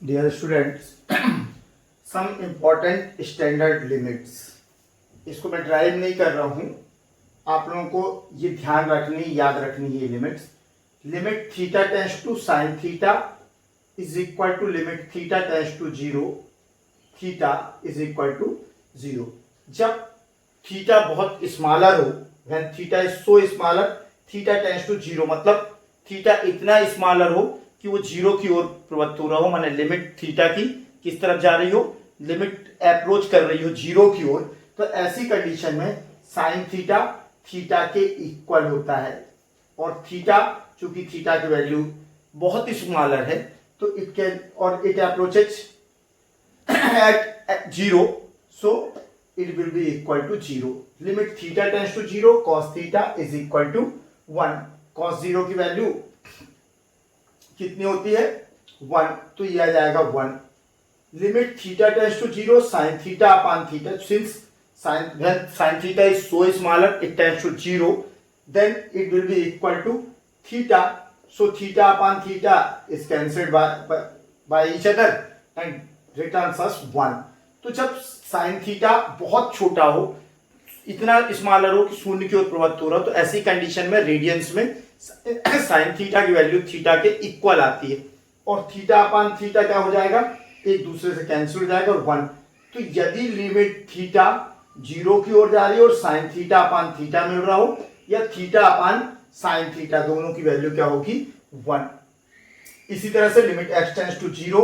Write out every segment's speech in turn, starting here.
Dear students, some important standard limits. इसको मैं drive नहीं कर रहा हूँ, आप लोगों को ये ध्यान रखनी, याद रखनी है limits. Limit theta tends to sine theta is equal to limit theta tends to zero, theta is equal to zero. जब थीटा बहुत स्मॉलर हो, when theta is so smaller, theta tends to zero, मतलब theta इतना smaller हो कि वो zero की ओर प्रवृत्त हो रहा हो, माने लिमिट थीटा की किस तरफ जा रही हो, लिमिट अप्रोच कर रही हो जीरो की ओर। तो ऐसी कंडीशन में साइन थीटा थीटा के इक्वल होता है, और थीटा चूंकि थीटा की वैल्यू बहुत स्मॉलर है तो इट कैन और it approaches at zero, so it will be equal to zero. Limit theta tends to zero cos theta is equal to 1। Cos zero की वैल्यू कितनी होती है, 1, तो ये आ जाएगा 1। Limit theta tends to zero sine theta upon theta, since sine theta is so smaller it tends to zero, then it will be equal to theta, so theta upon theta is cancelled by each other and returns us 1। तो जब sine theta बहुत छोटा हो, इतना smaller हो कि शून्य की ओर प्रवृत्त हो रहा हो, तो ऐसी कंडीशन में रेडियंस में साइन थीटा की वैल्यू थीटा के इक्वल आती है, और थीटा अपान थीटा क्या हो जाएगा, एक दूसरे से कैंसिल हो जाएगा और 1। तो यदि लिमिट थीटा जीरो की ओर जा रही है और साइन थीटा अपान थीटा मिल रहा हो, या थीटा अपान साइन थीटा, दोनों की वैल्यू क्या होगी, 1। इसी तरह से limit x tends to zero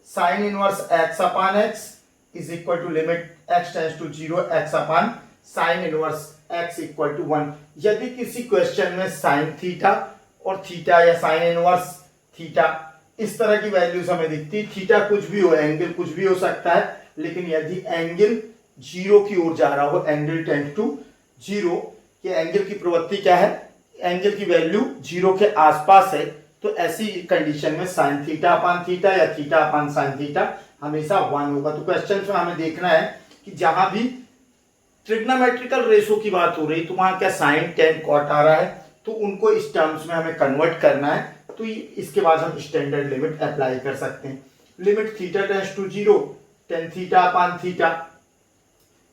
sine inverse x upon x is equal to limit x tends to zero x upon sine inverse x equal to 1। यदि किसी क्वेश्चन में साइन थीटा और थीटा या साइन इनवर्स थीटा इस तरह की values हमें दिखती, थीटा कुछ भी हो, एंगल कुछ भी हो सकता है, लेकिन यदि एंगल जीरो की ओर जा रहा हो, एंगल टेंड टू जीरो, ये एंगल की प्रवृत्ति क्या है, एंगल की वैल्यू जीरो के आसपास है, तो ऐसी कंडीशन में साइन थीटा अपान थीटा या थीटा अपान साइन थीटा हमेशा 1 होगा। तो क्वेश्चन में हमें देखना है कि जहां भी ट्रिग्नोमेट्रिकल रेशो की बात हो रही, तो वहां क्या साइन टेन कॉट आ रहा है, तो उनको इस टर्म्स में हमें कन्वर्ट करना है। तो इसके बाद हम स्टैंडर्ड लिमिट अप्लाई कर सकते हैं। Limit theta tends to zero tan theta upon theta,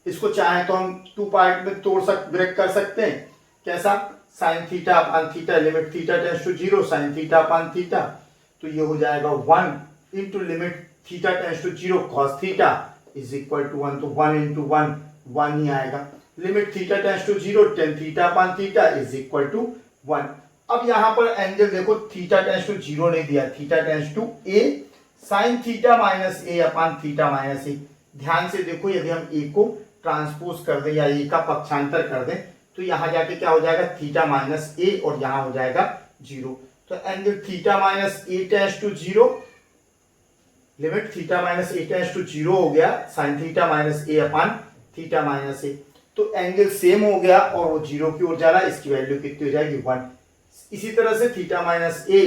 इसको चाहे तो हम 2 पार्ट में ब्रेक कर सकते हैं। कैसा, sine theta upon theta, limit theta tends to zero sine theta upon theta, तो ये हो जाएगा 1 into limit theta tends to zero cos theta is equal to 1, तो 1 इंटू 1 1 ही आएगा। Limit theta tends to zero tan theta upon theta is equal to 1। अब यहां पर एंगल देखो, थीटा टेंस टू जीरो नहीं दिया, theta tends to A sine theta minus A upon theta minus A. ध्यान से देखो, यदि हम ए को ट्रांसपोज कर दें या ए का पक्षांतर कर दें, तो यहां जाके क्या हो जाएगा, थीटा माइनस ए, और यहां हो जाएगा जीरो। तो angle theta minus A tends to zero, limit theta minus A tends to zero हो गया sine theta minus A upon theta minus a, तो एंगल सेम हो गया और वो जीरो की ओर जा रहा है, इसकी वैल्यू कितनी हो जाएगी, 1। इसी तरह से theta minus a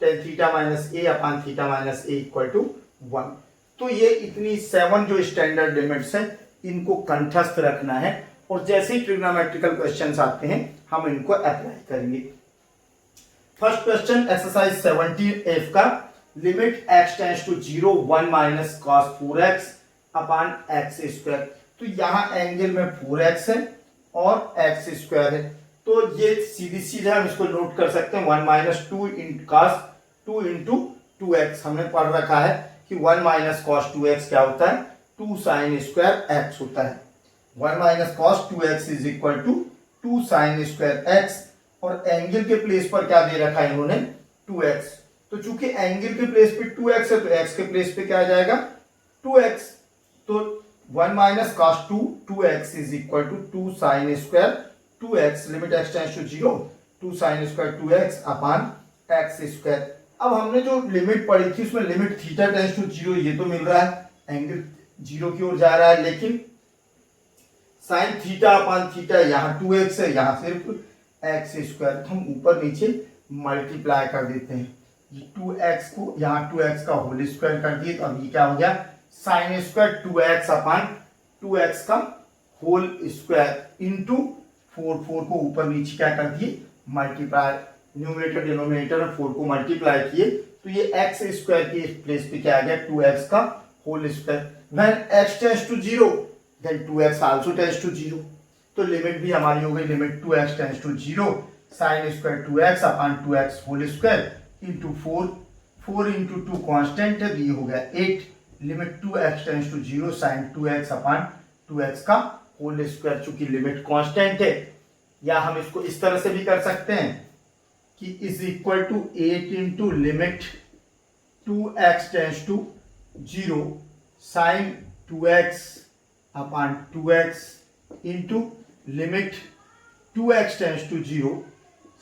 tan theta minus A upon theta minus a equal to 1। तो ये इतनी 7 जो स्टैंडर्ड लिमिट्स हैं, इनको कंठस्थ रखना है, और जैसे ही ट्रिग्नोमेट्रिकल क्वेश्चंस आते हैं हम इनको अप्लाई करेंगे। फर्स्ट क्वेश्चन एक्सरसाइज 17F का, limit x tends to zero 1 minus cos 4x upon x square. तो यहां एंगल में 4x है और x स्क्वायर है, तो ये सीधी सीधा हम इसको नोट कर सकते हैं, 1 माइनस 2 कॉस 2 इंटू 2x। हमने पढ़ रखा है कि 1 माइनस कॉस 2x क्या होता है, 2 साइन स्क्वायर x होता है। 1 minus cos 2x is equal to 2 sine square x, और एंगल के प्लेस पर क्या दे रखा है इन्होंने, 2x। तो चूंकि एंगल के प्लेस पे 2x है, तो x के प्लेस पे क्या आ जाएगा, 2x। तो 1 minus cos 2x is equal to 2 sine square 2x, limit x tends to zero 2 sine square 2x upon x square. अब हमने जो लिमिट पढ़ी थी उसमें limit theta tends to zero, ये तो मिल रहा है, एंगल जीरो की ओर जा रहा है, लेकिन साइन थीटा अपान थीटा यहाँ 2x है, यहाँ सिर्फ x स्क्वायर, तो हम ऊपर नीचे मल्टीप्लाई कर देते हैं। ये 2x को यहाँ 2x का होल स्क्वायर कर दिए, तो अब ये क्या हो गया, साइन स्क्वायर 2x अपान 2x का होल स्क्वायर इंटू 4 को ऊपर नीचे क्या कर दिए, मल्टीप्लाई न्यूमरेटर डिनोमिनेटर में 4 को मल्टीप्लाई किए तो ये एक्स स्क्वायर की प्लेस पे क्या आ गया 2x का whole square. When x tends to 0 then 2x also tends to 0। तो लिमिट भी हमारी हो गई limit 2x tends to 0 sine square 2x upon 2x whole square into 4 into 2 constant है, ये हो गया 8 limit 2x tends to 0 sine 2x upon 2x का होल स्क्वायर। चूंकि लिमिट कांस्टेंट है, या हम इसको इस तरह से भी कर सकते हैं कि is equal to 8 into limit 2x tends to 0 sine 2x upon 2x into limit 2x tends to 0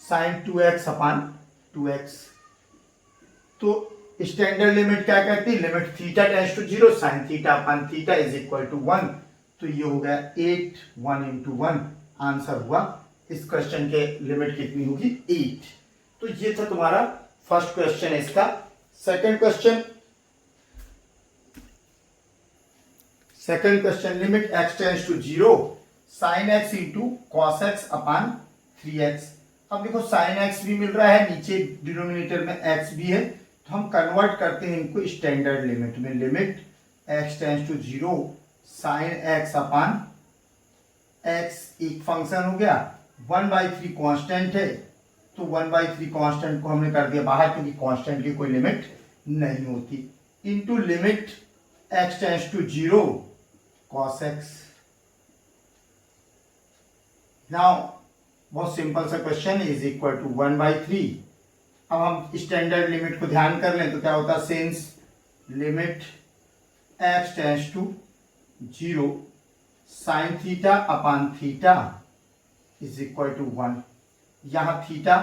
sine 2x upon 2x। तो स्टैंडर्ड लिमिट क्या कहती है, limit theta tends to 0 sine theta upon theta is equal to 1। तो ये हो गया 8 1 into 1 answer हुआ। इस क्वेश्चन के लिमिट कितनी होगी 8। तो ये था तुम्हारा फर्स्ट क्वेश्चन है इसका। Second question limit x tends to 0 sine x into cos x upon 3x। अब देखो साइन x भी मिल रहा है, नीचे डिनोमिनेटर में x भी है, तो हम कन्वर्ट करते हैं इनको स्टैंडर्ड लिमिट में। Limit x tends to 0 sine x upon x एक फंक्शन हो गया, 1/3 कांस्टेंट है, तो 1/3 कांस्टेंट को हमने कर दिया बाहर क्योंकि कांस्टेंट की कोई लिमिट नहीं होती, into limit x tends to 0 cos x। Now बहुत सिंपल सा क्वेश्चन इज इक्वल टू 1/3। अब हम स्टैंडर्ड लिमिट को ध्यान कर लें तो क्या होता है, since limit x tends to 0 sine theta upon theta is equal to 1। यहां थीटा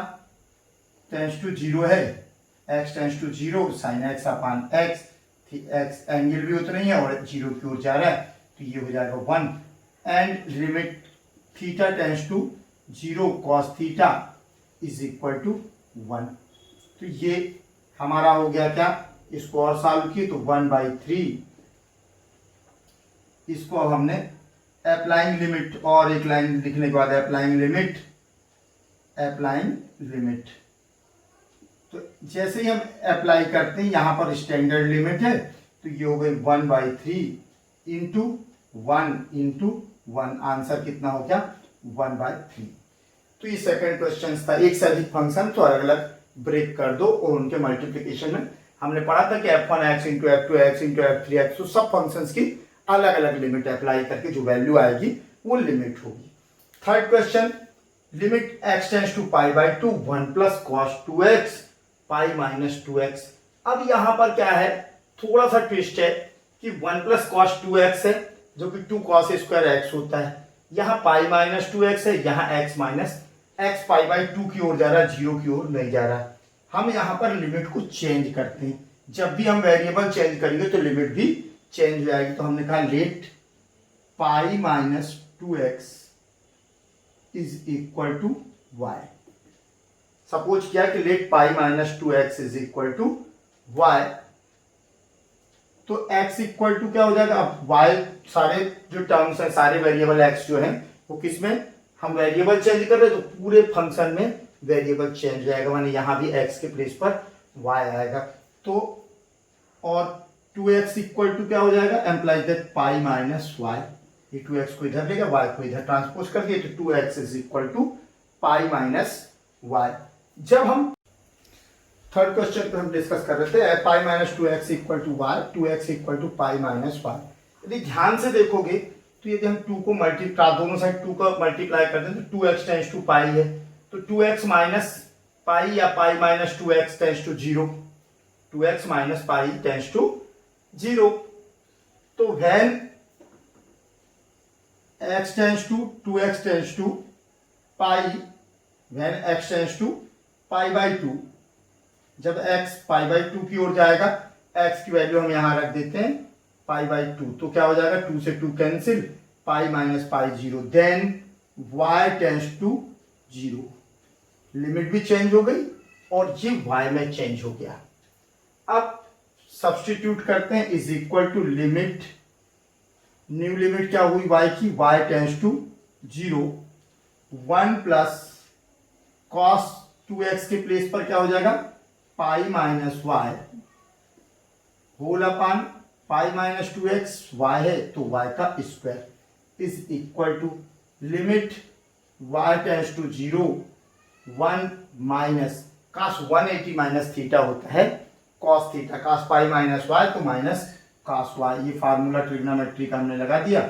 टेंड्स टू 0 है, x tends to 0 sine x upon x, x angle भी उतना ही है और 0 की ओर जा रहा है, तो ये हो जाएगा 1। And limit theta tends to 0 cos theta is equal to 1। तो ये हमारा हो गया क्या, इसको और सॉल्व किए तो 1/3। इसको अब हमने अप्लाइंग लिमिट और एक लाइन लिखने के बाद अप्लाइंग लिमिट, तो जैसे ही हम अप्लाई करते हैं यहां पर स्टैंडर्ड लिमिट है, तो ये हो गई 1/3 इंटू 1 आंसर कितना हो गया 1/3। तो ये सेकंड क्वेश्चन था। एक से अधिक फंक्शन तो अलग अलग ब्रेक कर दो और उनके मल्टीप्लीकेशन में हमने पढ़ा था कि f1x into f2x into f3x, तो सब फंक्शंस की अलग अलग लिमिट अप्लाई करके जो वैल्यू आएगी वो लिमिट होगी। Third question limit x tends to π/2 1 plus cos 2x pi minus 2x। अब यहां पर क्या है, थोड़ा सा ट्विस्ट है कि 1 प्लस cos 2x है जो कि 2 cos स्क्वायर x होता है, यहाँ पाई माइनस 2x है, यहाँ x माइनस x π/2 की ओर जा रहा है, 0 की ओर नहीं जा रहा है। हम यहाँ पर लिमिट को चेंज करते हैं, जब भी हम वेरिएबल चेंज करेंगे तो लिमिट भी चेंज हो जाएगी। तो हमने कहा let pi minus 2x is equal to y। Suppose किया कि let pi minus 2x is equal to y, तो x इक्वल टू क्या हो जाएगा, अब y सारे जो टर्म्स हैं सारे वेरिएबल x जो हैं वो किसमें हम वेरिएबल चेंज कर रहे हैं, तो पूरे फंक्शन में वेरिएबल चेंज हो जाएगा, माने यहां भी x के प्लेस पर y आएगा। तो और 2x इक्वल टू क्या हो जाएगा, implies that pi minus y, ये 2x को इधर लेगा y को इधर ट्रांसपोज कर दिए, तो 2x is equal to pi minus y। जब हम थर्ड क्वेश्चन पे हम डिस्कस कर रहे थे pi minus 2x equal to y, 2x equal to pi minus y। यदि ध्यान से देखोगे तो यदि हम 2 को मल्टीप्लाई दोनों साइड 2 का मल्टीप्लाई करते हैं तो 2x टेंड्स टू पाई है, तो 2x माइनस पाई या pi minus 2x tends to 0, 2x minus pi tends to 0। तो when x tends to 2x tends to pi, when x tends to π/2, जब x π/2 की ओर जाएगा, x की वैल्यू हम यहां रख देते हैं π/2, तो क्या हो जाएगा 2 से 2 cancel, pi minus pi 0, then y tends to 0, limit भी चेंज हो गई और ये y में चेंज हो गया। अब सब्स्टिट्यूट करते हैं, is equal to limit, new limit क्या हुई y की, y tends to 0 1 plus cos 2x के प्लेस पर क्या हो जाएगा, pi minus y whole upon pi minus 2x, y है तो y का square is equal to limit y tends to 0 1 minus cos 180 minus theta होता है cos theta, cos pi minus y तो माइनस कास वाई, ये formula trigonometry का हमने लगा दिया।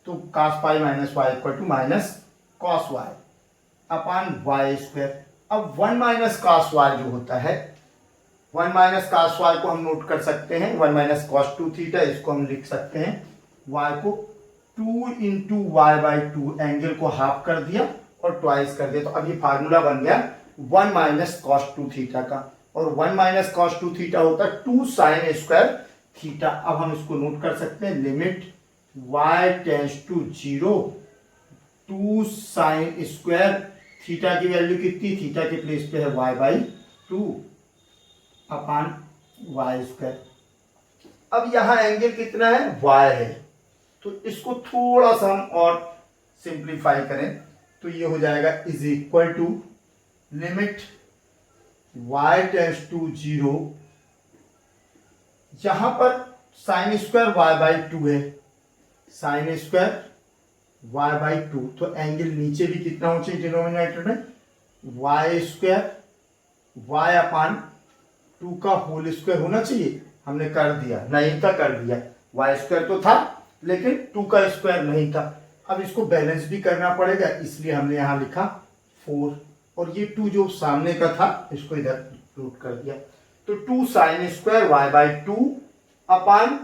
तो cos pi minus Y equal to minus cos Y upon Y square. अब 1 माइनस कास वाई जो होता है, 1 माइनस कास वाई को हम नोट कर सकते हैं 1 माइनस कॉस 2 थीटा, इसको हम लिख सकते हैं y को 2 into y by two, angle को हाफ कर दिया और ट्वाइस कर दिया, तो अब ये फार्मूला बन गया 1 माइनस कॉस 2 थीटा का, और 1 माइनस कॉस 2 थीटा होता है 2 साइन स्क्वायर थीटा। अब हम इसको नोट कर सकते हैं limit y tends to 0 2 sine square theta की वैल्यू कितनी, थीटा के प्लेस पे है y by two upon Y square. अब यहां एंगल कितना है, y है, तो इसको थोड़ा सा हम और सिंप्लीफाई करें तो ये हो जाएगा is equal to limit y tends to 0, यहां पर sine square y by two है, sine square y by two, तो एंगल नीचे भी कितना होना चाहिए डिनोमिनेटर में, y स्क्वायर y अपान 2 का होल स्क्वायर होना चाहिए, हमने कर दिया, नहीं था कर दिया, y स्क्वायर तो था लेकिन 2 का स्क्वायर नहीं था। अब इसको बैलेंस भी करना पड़ेगा, इसलिए हमने यहां लिखा 4, और ये 2 जो सामने का था इसको इधर रूट कर दिया, तो 2 sine square y by two upon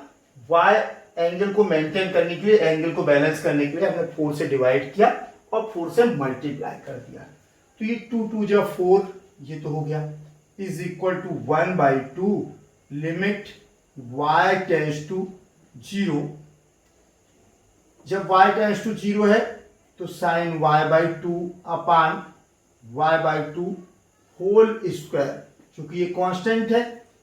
y, angle को मेंटेन करने के लिए, एंगल को बैलेंस करने के लिए हमने 4 से डिवाइड किया और 4 से मल्टीप्लाई कर दिया, तो ये 2 2 जब 4 ये तो हो गया is equal to 1 by two limit y tends to 0, जब y टेंड्स टू 0 है तो sine y by two upon y by two whole square, क्योंकि ये कांस्टेंट है,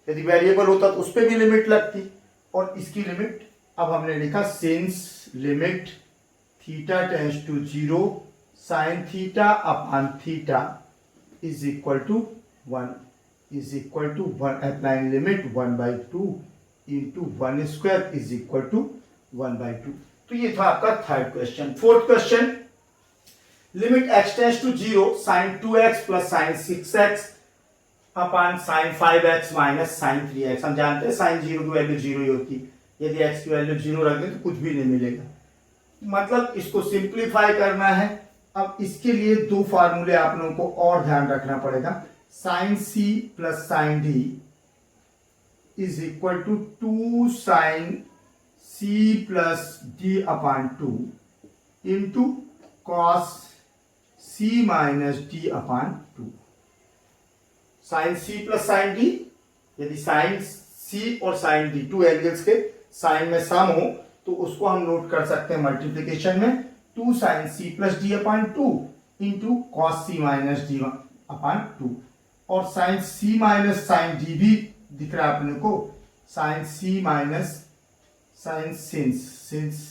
यदि वेरिएबल होता तो उस पर भी लिमिट लगती, और इसकी लिमिट अब हमने लिखा since limit theta tends to 0 sine theta upon theta is equal to 1, is equal to 1, applying limit 1 by two into 1 square is equal to 1 by two. तो ये था आपका third question. Fourth question, limit x tends to 0 sine 2x plus sine 6x upon sine 5x minus sine 3x। हम जानते हैं sign 0 की value 0 ही होती है, यदि x की वैल्यू 0 रख दें तो कुछ भी नहीं मिलेगा, मतलब इसको सिंप्लीफाई करना है। अब इसके लिए दो फार्मूले आप लोगों को और ध्यान रखना पड़ेगा, sine c plus sine d is equal to 2 sine c plus d upon 2 into cos c minus d upon 2। Sine c plus sine d, यदि साइन c और साइन d टू एंगल्स के साइन में sum हो तो उसको हम note कर सकते हैं मल्टीप्लिकेशन में 2 sine c plus D upon 2 into cos c minus D upon 2, और sine c minus sine d भी दिख रहा है अपने को, sine c minus sine since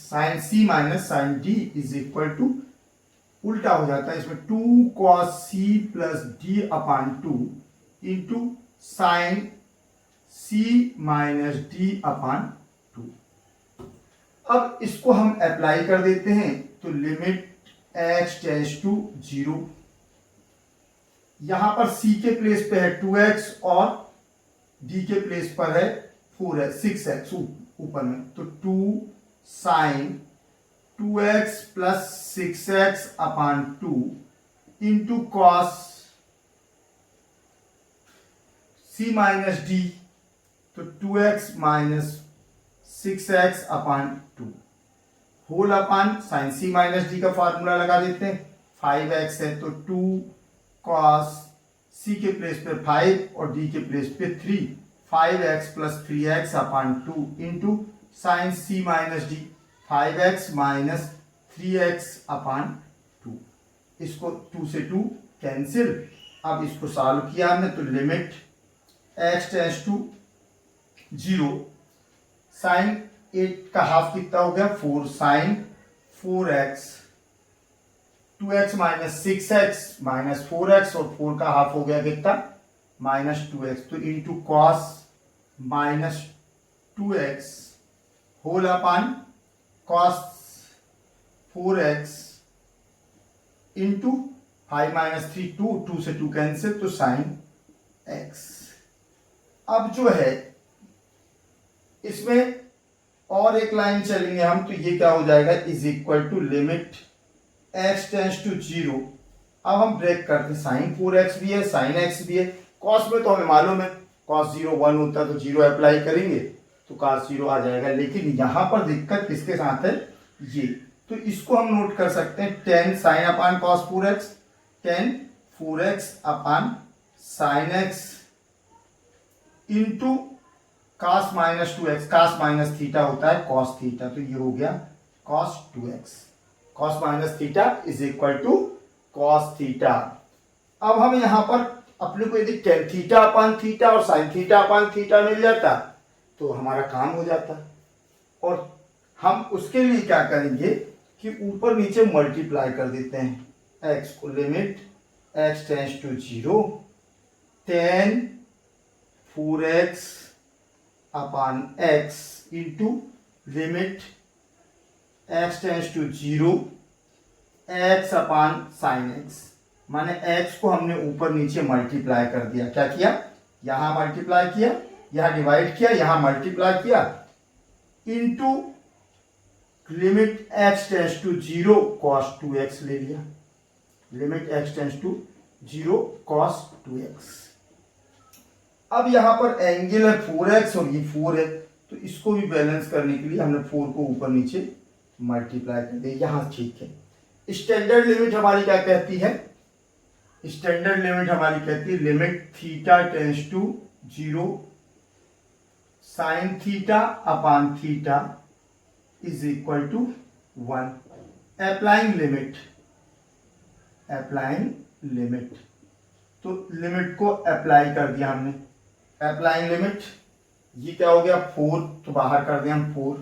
sine c minus sine d is equal to उल्टा हो जाता है इसमें 2 cos c plus D upon 2 into sine c minus D upon 2। अब इसको हम अप्लाई कर देते हैं तो लिमिट x टेंड्स टू 0, यहां पर c के प्लेस पे है 2x और d के प्लेस पर है 4 है 6x ऊपर में, तो 2 sine 2x plus 6x upon 2 into cos c minus d, तो 2x minus 6x upon 2 whole upon sine c minus d का फार्मूला लगा देते हैं, 5x है तो 2 कॉस c के प्लेस पे 5 और d के प्लेस पे 3, 5x प्लस 3x अपान 2 into sine c minus d 5x minus 3x अपान 2, इसको 2 से 2 कैंसिल। अब इसको सॉल्व किया हमने तो limit x tends to 0, sine 8 का हाफ कितना हो गया 4 sign 4x 2x minus 6x minus 4x और 4 का हाफ हो गया कितना -2x, तो into cos -2x whole upon cos 4x into 5 minus 3 2 से 2 कैंसिल, तो साइन x। अब जो है इसमें और एक लाइन चलेंगे हम, तो ये क्या हो जाएगा is equal to limit x tends to 0। अब हम ब्रेक करते हैं, साइन 4x भी है साइन x भी है। कॉस में तो हमें मालूम है कॉस 0 1 होता है, तो 0 अप्लाई करेंगे तो कॉस 0 आ जाएगा। लेकिन यहां पर दिक्कत किसके साथ है, ये, तो इसको हम नोट कर सकते हैं 10 sine upon cos 4x, 10 4x upon sine x into cos -2x, cos minus theta होता है cos थीटा, तो ये हो गया cos 2x, cos minus theta is equal to cos theta. अब हम यहां पर अपने को यदि टेन थीटा अपान थीटा और साइन थीटा अपान थीटा मिल जाता तो हमारा काम हो जाता। और हम उसके लिए क्या करेंगे कि ऊपर नीचे मल्टीप्लाई कर देते हैं x को, limit x tends to 0 10 4x upon x into limit x tends to 0 x upon sine x, माने x को हमने ऊपर नीचे मल्टीप्लाई कर दिया। क्या किया, यहां मल्टीप्लाई किया, यहां डिवाइड किया, यहां मल्टीप्लाई किया into limit x tends to 0 cos 2x ले लिया, limit x tends to 0 cos 2x। अब यहां पर एंगल है 4x और ये 4 है, तो इसको भी बैलेंस करने के लिए हमने 4 को ऊपर नीचे मल्टीप्लाई कर दिया, यहां ठीक है। स्टैंडर्ड लिमिट हमारी क्या कहती है, स्टैंडर्ड लिमिट हमारी कहती है limit theta tends to 0 sine theta upon theta is equal to 1। Applying limit, applying limit, तो लिमिट को अप्लाई कर दिया हमने, अप्लाइंग लिमिट, ये क्या हो गया 4, तो बाहर कर दिया हम 4।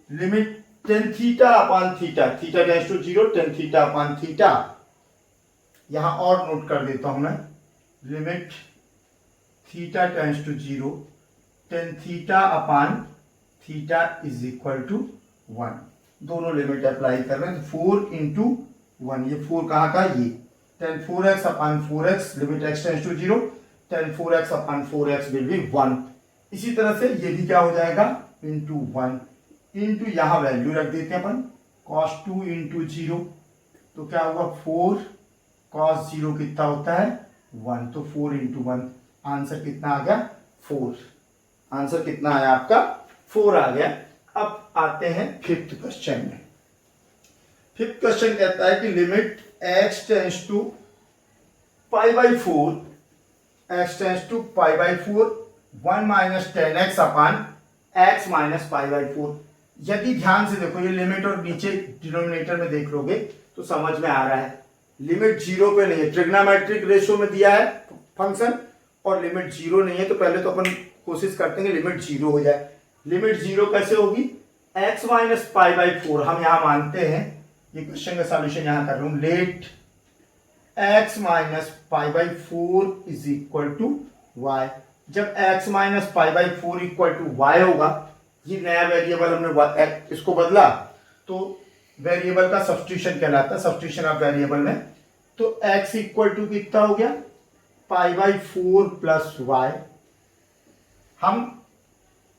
Limit tan theta upon theta, theta tends to 0 tan theta upon theta, यहां और नोट कर देता हूं मैं, limit theta tends to 0 tan theta upon theta is equal to 1। दोनों लिमिट अप्लाई कर रहे हैं, 4 इंटू 1, ये 4 कहाँ का, ये tan 4x upon 4x limit x tends to 0 tan 4x upon 4x will be 1। इसी तरह से ये भी क्या हो जाएगा इंटू 1 इंटू यहां वैल्यू रख देते हैं अपन cos 2 इंटू 0, तो क्या हुआ 4 cos 0 कितना होता है 1, तो 4 इंटू 1, आंसर कितना आ गया 4, आंसर कितना आया आपका 4 आ गया। अब आते हैं फिफ्थ क्वेश्चन में। फिफ्थ क्वेश्चन कहता है कि limit x tends to pi by 4, x tends to pi by 4 1 minus 10x upon x minus pi by 4। यदि ध्यान से देखो ये लिमिट और नीचे डिनोमिनेटर में देख लोगे तो समझ में आ रहा है, लिमिट 0 पे नहीं है, ट्रिग्नोमेट्रिक रेशियो में दिया है फंक्शन और लिमिट 0 नहीं है, तो पहले तो अपन कोशिश करते हैं लिमिट 0 हो जाए। लिमिट 0 कैसे होगी, x माइनस पाई बाई 4, हम यहां मानते हैं, ये क्वेश्चन का सॉल्यूशन यहां कर रहा हूं, let x minus pi by 4 is equal to y। जब x minus pi by 4 equal to y होगा, ये नया वेरिएबल हमने इसको बदला तो वेरिएबल का सब्स्टिट्यूशन कहलाता है, सब्स्टिट्यूशन ऑफ वेरिएबल में, तो x इक्वल टू कितना हो गया पाई बाई 4 प्लस वाई।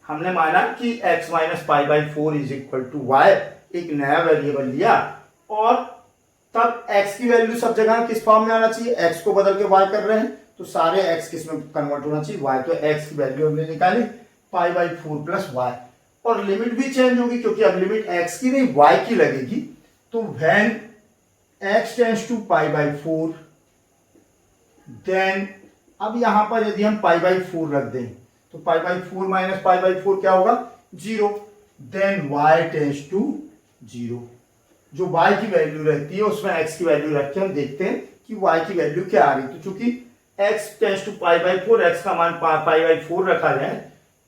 हमने माना कि x minus pi by 4 is equal to y, एक नया वेरिएबल लिया और तब x की वैल्यू सब जगह किस फॉर्म में आना चाहिए, x को बदल के y कर रहे हैं तो सारे x किस में कन्वर्ट होना चाहिए y, तो x की वैल्यू हमने निकाली पाई बाई 4 प्लस वाई, और लिमिट भी चेंज होगी क्योंकि अब लिमिट x की नहीं y की लगेगी, तो when x tends to pi by 4 then, अब यहां पर यदि हम पाई बाई 4 रख दें तो पाई बाई 4 माइनस पाई बाई 4 क्या होगा 0, देन y टेंस टू 0, जो y की वैल्यू रहती है उसमें x की वैल्यू रख के हम देखते हैं कि y की वैल्यू क्या आ रही है। तो चूंकि x tends to pi by 4, x का मान पाई बाई 4 रखा जाए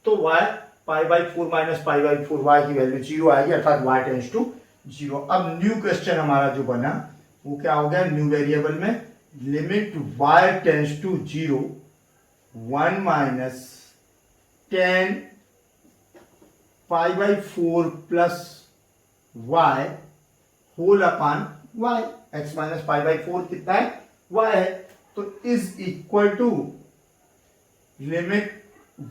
तो y pi by 4 minus pi by 4, y की वैल्यू 0 आएगी, अर्थात y टेंस टू 0। अब न्यू क्वेश्चन हमारा जो बना वो क्या हो गया न्यू वेरिएबल में, limit y tends to 0 1 minus 10 π/4 plus y whole upon y, x minus π/4 कितना है y है, तो is equal to limit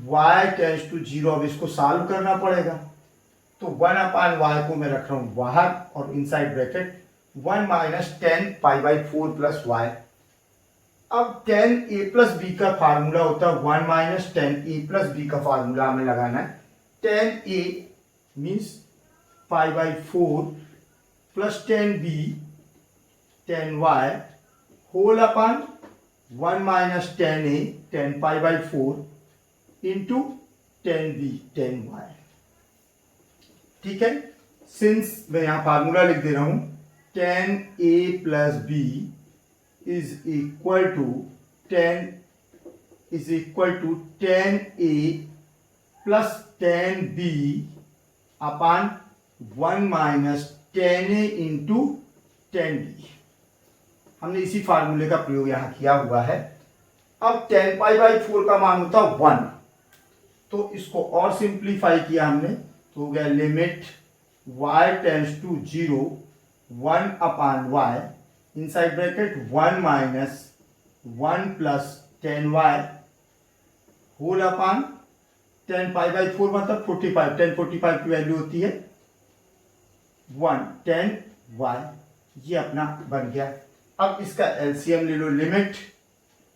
y tends to 0। अब इसको सॉल्व करना पड़ेगा, तो 1 अपान y को मैं रख रहा हूं बाहर और inside bracket 1 minus 10 π/4 plus y। अब 10a प्लस बी का फार्मूला होता है 1 माइनस 10a प्लस बी का फार्मूला हमें लगाना है। 10a means π/4 plus 10b 10y whole upon 1 minus 10a 10 π/4 into 10b 10y। ठीक है, सिंस मैं यहां फार्मूला लिख दे रहा हूं 10a plus b is equal to 10a plus 10b upon 1 minus 10a into 10b। हमने इसी फार्मूले का प्रयोग यहां किया हुआ है। अब 10 π/4 का मान होता 1, तो इसको और सिंप्लीफाई किया हमने, तो हो गया limit y tends to 0 1 upon y inside bracket 1 minus 1 plus 10y whole upon 10 π/4 मतलब 45, 10 45 की वैल्यू होती है 1 10y। ये अपना बन गया। अब इसका एलसीएम ले लो, limit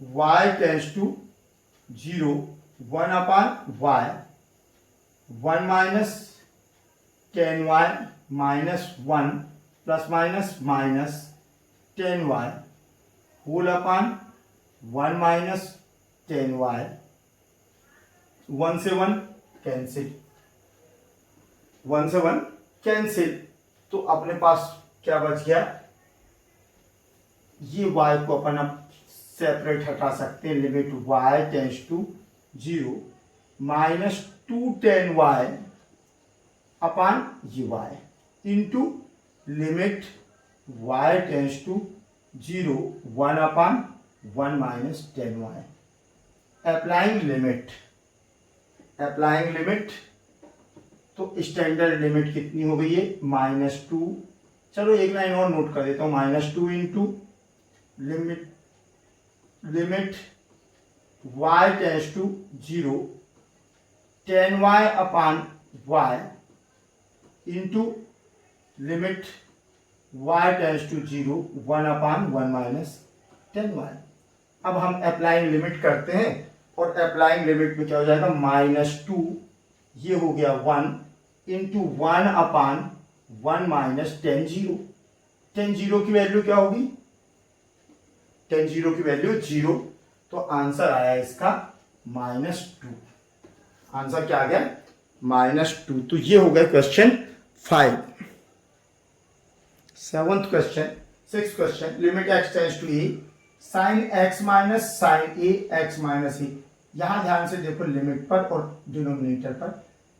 y tends to 0 1 upon y 1 minus 10y minus 1 plus minus minus 10y whole upon 1 minus 10y 1 से 1 कैंसिल, 1 से 1 कैंसिल। तो अपने पास क्या बच गया, ये y को अपन अब सेपरेट हटा सकते हैं। Limit y tends to 0 minus 210y upon ये y into limit y tends to 0 1 upon 1 minus 10y। Applying limit, तो स्टैंडर्ड लिमिट कितनी हो गई है -2। चलो एक लाइन और नोट कर देता हूं, -2 into limit y tends to 0 10y upon y into limit y tends to 0 1 upon 1 minus 10y। अब हम अप्लाइंग लिमिट करते हैं, और अप्लाइंग लिमिट में क्या हो जाएगा -2, ये हो गया 1 इंटू 1 अपान 1 माइनस 10 0 की वैल्यू क्या होगी, 10 0 की वैल्यू 0, तो आंसर आया इसका -2। आंसर क्या आ गया -2। तो ये हो गया question 5। 7th question, 6th question, limit x tends to a sine x minus sine a x minus a। यहां ध्यान से देखो लिमिट पर और डिनोमिनेटर पर,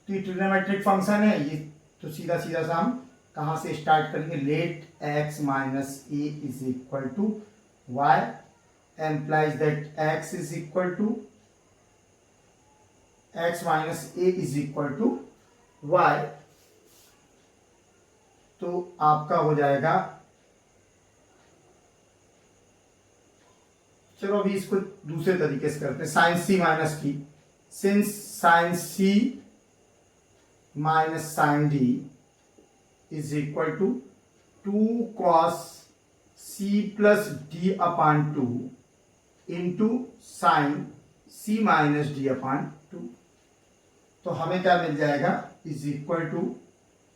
तो ये ट्रिग्नोमेट्रिक फंक्शन है ये, तो सीधा सीधा सा हम कहां से स्टार्ट करेंगे, let x minus a is equal to y implies that x is equal to x minus a is equal to y। तो आपका हो जाएगा, चलो अभी इसको दूसरे तरीके से करते हैं, sine c minus D, since sine c minus sine D is equal to 2 cos c plus D upon 2 into sine c minus D upon 2। तो हमें क्या मिल जाएगा, is equal to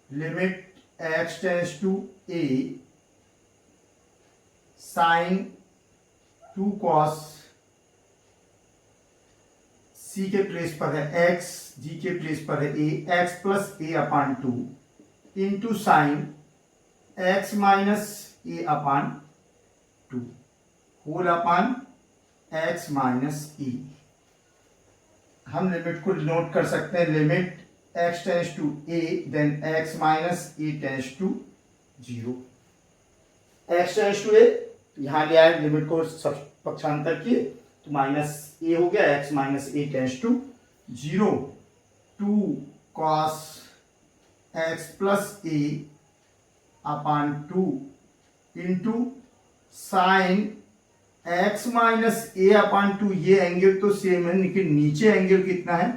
limit x tends to a sine 2 cos c के place पर है x, g के place पर है a, x plus a upon 2 into sine x minus a upon 2 whole upon x minus e। हम limit को note कर सकते हैं, limit x tends to a then x minus a tends to 0। X tends to A, यहाँ ले आए limit को सब पक्षांतर किए तो माइनस ए हो गया, X minus A tends to 0 two cos X plus A upon 2 into sine X minus A upon 2। ये एंगल तो सेम है लेकिन नीचे एंगल कितना है,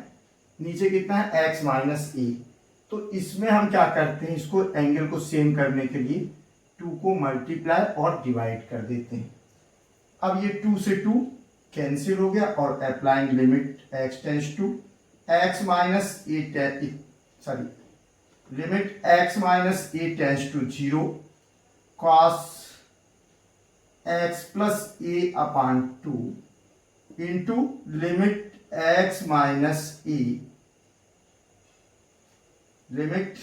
नीचे कितना है एक्स माइनस ए। तो इसमें हम क्या करते हैं, इसको एंगल को सेम करने के लिए 2 को मल्टीप्लाई और डिवाइड कर देते हैं। अब ये 2 से 2 कैंसिल हो गया और applying limit x tends to X minus A, sorry limit X minus A tends to 0 cos X plus A upon 2 into limit X minus A, limit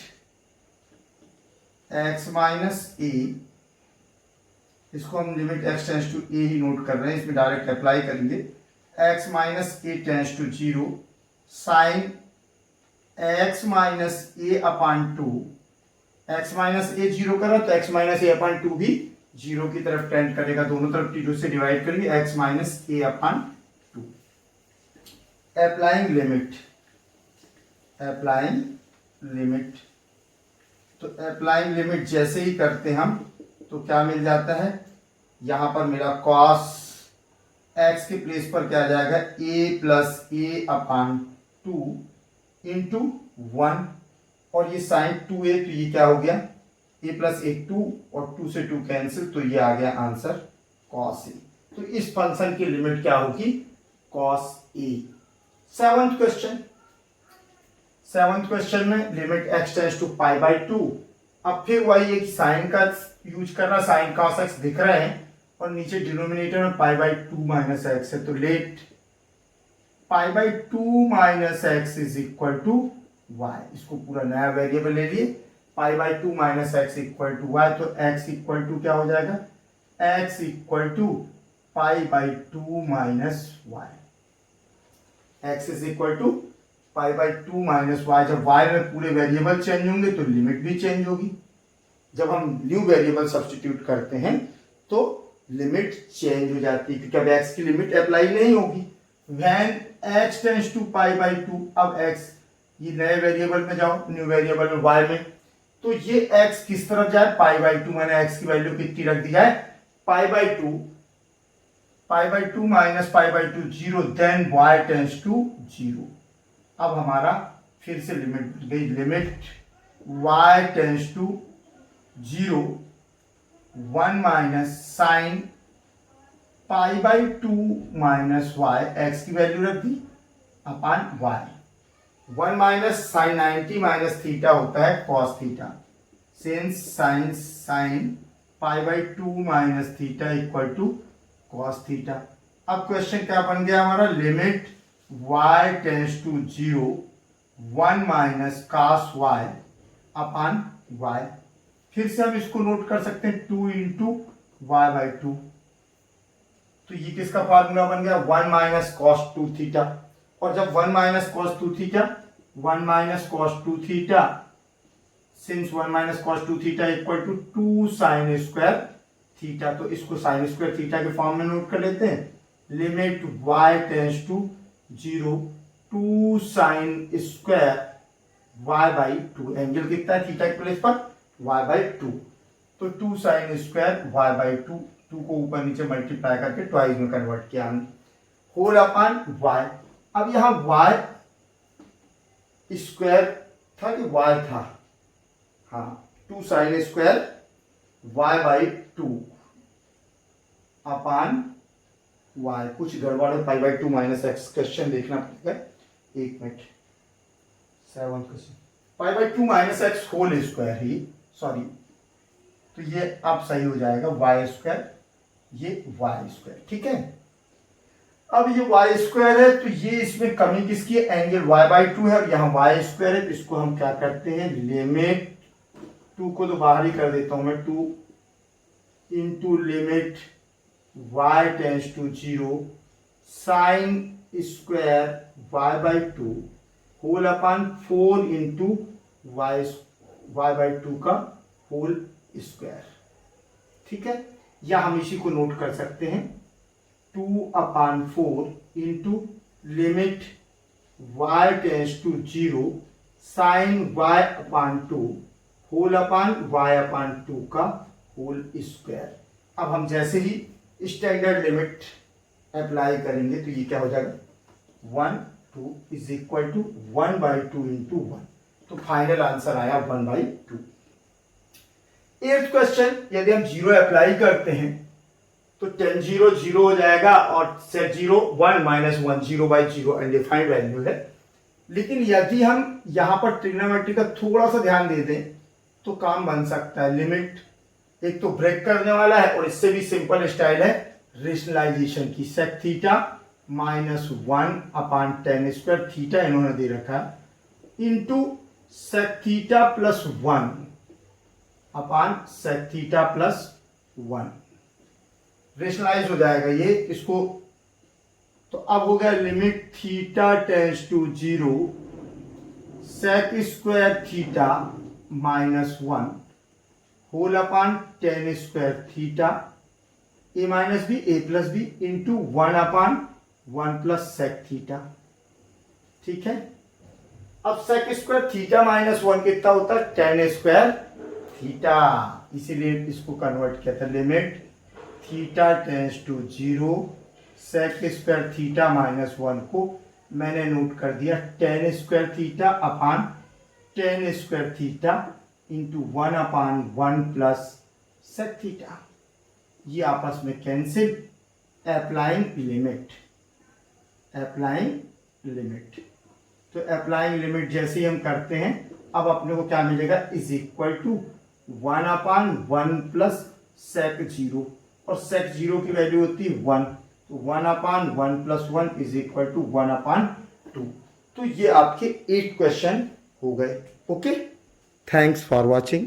X minus A, इसको हम limit x tends to A ही note कर रहे हैं, इसमें direct apply करेंगे। X minus A tends to 0 sine X minus A upon 2, X minus A 0 करा तो एक्स माइनस ए अपान 2 भी 0 की तरफ टेंड करेगा, दोनों तरफ t2 से डिवाइड करेंगे, एक्स माइनस ए upon 2। Applying limit, applying limit, तो अप्लाइंग लिमिट जैसे ही करते हम तो क्या मिल जाता है, यहां पर मेरा कॉस एक्स के प्लेस पर क्या आ जाएगा, ए प्लस ए अपान 2 इंटू 1 और ये साइन 2a, तो ये क्या हो गया a प्लस ए 2 और 2 से 2 कैंसिल, तो ये आ गया आंसर कॉस ए। तो इस फंक्शन की लिमिट क्या होगी, कॉस ए। सेवंथ क्वेश्चन में limit x tends to pi by 2। अब फिर वही एक साइन का यूज कर रहा, साइन कॉस एक्स दिख रहे हैं और नीचे डिनोमिनेटर में पाई बाई 2 माइनस एक्स है, तो let pi by 2 minus x is equal to y. इसको पूरा नया वेरिएबल ले लिए, pi by 2 minus x equal to y, तो एक्स इक्वल टू क्या हो जाएगा, x equal to pi by 2 minus y, x is equal to pi by 2 minus y. जब वाई में पूरे वेरिएबल चेंज होंगे तो लिमिट भी चेंज होगी। जब हम न्यू वेरिएबल सब्स्टिट्यूट करते हैं तो लिमिट चेंज हो जाती है, क्योंकि अब एक्स की लिमिट अप्लाई नहीं होगी। When x tends to pi by 2, अब एक्स ये नए वेरिएबल में जाओ, न्यू वेरिएबल में वाई में, तो ये एक्स किस तरफ जाए, पाई बाई 2, मैंने एक्स की वैल्यू कितनी रख दी है, pi by 2, pi by 2 minus pi by 2 0, then y tends to 0। अब हमारा फिर से लिमिट गई, limit y tends to 0 1 minus sine pi by 2 minus y, x की वैल्यू रख दी upon y, 1 minus sine 90 minus theta होता है cos theta, since sine pi by 2 minus theta equal to cos theta. अब question क्या बन गया हमारा, limit y tends to 0 1 minus cos y upon y। फिर से हम इसको नोट कर सकते हैं 2 इंटू वाई बाई 2, तो ये किसका फार्मूला बन गया, 1 माइनस कॉस 2 थीटा। और जब 1 minus cos 2 theta, 1 minus cos 2 theta, since 1 minus cos 2 theta equal to 2 sine square theta, तो इसको साइन स्क्वायर थीटा के फॉर्म में नोट कर लेते हैं। Limit y tends to 0 2 sine square y by 2, angle कितना है थीटा के प्लेस पर, y बाई 2, तो 2 साइन स्क्वायर y बाई 2, 2 को ऊपर नीचे मल्टीप्लाई करके ट्वाइस में कन्वर्ट किया हमने, होल अपान y। अब यहां y स्क्वायर था कि y था, हाँ 2 sine square y by 2 upon y, कुछ गड़बड़ है, pi by 2 minus x, question देखना पड़ेगा, एक minute. 7 question, pi by 2 minus x whole square ही, सॉरी, तो ये अब सही हो जाएगा वाई स्क्वायर, ये वाई स्क्वायर, ठीक है। अब ये वाई स्क्वायर है तो ये इसमें कमी किसकी है, एंगल वाई बाई 2 है और यहाँ वाई स्क्वायर है, तो इसको हम क्या करते हैं, लिमिट 2 को तो बाहर ही कर देता हूं मैं, 2 into limit y tends to 0 sine square y by 2 whole upon 4 into y by 2 का होल स्क्वायर, ठीक है, या हम इसी को नोट कर सकते हैं 2/4 into limit y tends to 0 sine y/2 whole upon y/2 का होल स्क्वायर। अब हम जैसे ही स्टैंडर्ड लिमिट अप्लाई करेंगे तो ये क्या हो जाएगा 1 2 इज इक्वल टू 1/2 इंटू 1, तो फाइनल आंसर आया 1/2। 8th क्वेश्चन, यदि हम 0 अप्लाई करते हैं तो tan 0 0 हो जाएगा और set 0 1 माइनस 1 0/0 अनडिफाइंड वैल्यू है। लेकिन यदि हम यहां पर ट्रिग्नोमेट्री का थोड़ा सा ध्यान दे दें तो काम बन सकता है। लिमिट एक तो ब्रेक करने वाला है और इससे भी सिंपल स्टाइल है रेशनलाइजेशन की। sec theta minus 1/tan² theta इन्होंने दे रखा है into sec theta plus 1 upon sec theta plus 1 rationalise हो जाएगा ये इसको। तो अब हो गया limit theta tends to 0 sec² theta minus 1 whole upon tan² theta a minus b a plus b into 1/1 plus sec theta. ठीक है, अब sec² थीटा माइनस 1 कितना होता है tan² थीटा, इसीलिए इसको कन्वर्ट किया था। Limit theta tends to 0 sec² theta minus 1 को मैंने नोट कर दिया tan² theta upon tan² theta into 1/1 plus sec theta. ये आपस में कैंसिल, अप्लाइंग लिमिट। तो अप्लाइंग लिमिट जैसे ही हम करते हैं अब अपने को क्या मिलेगा is equal to 1/1 plus sec 0 और sec 0 की वैल्यू होती है 1, तो 1/1 प्लस 1 इज इक्वल टू 1/2। तो ये आपके 8 क्वेश्चन हो गए। Okay, thanks for watching.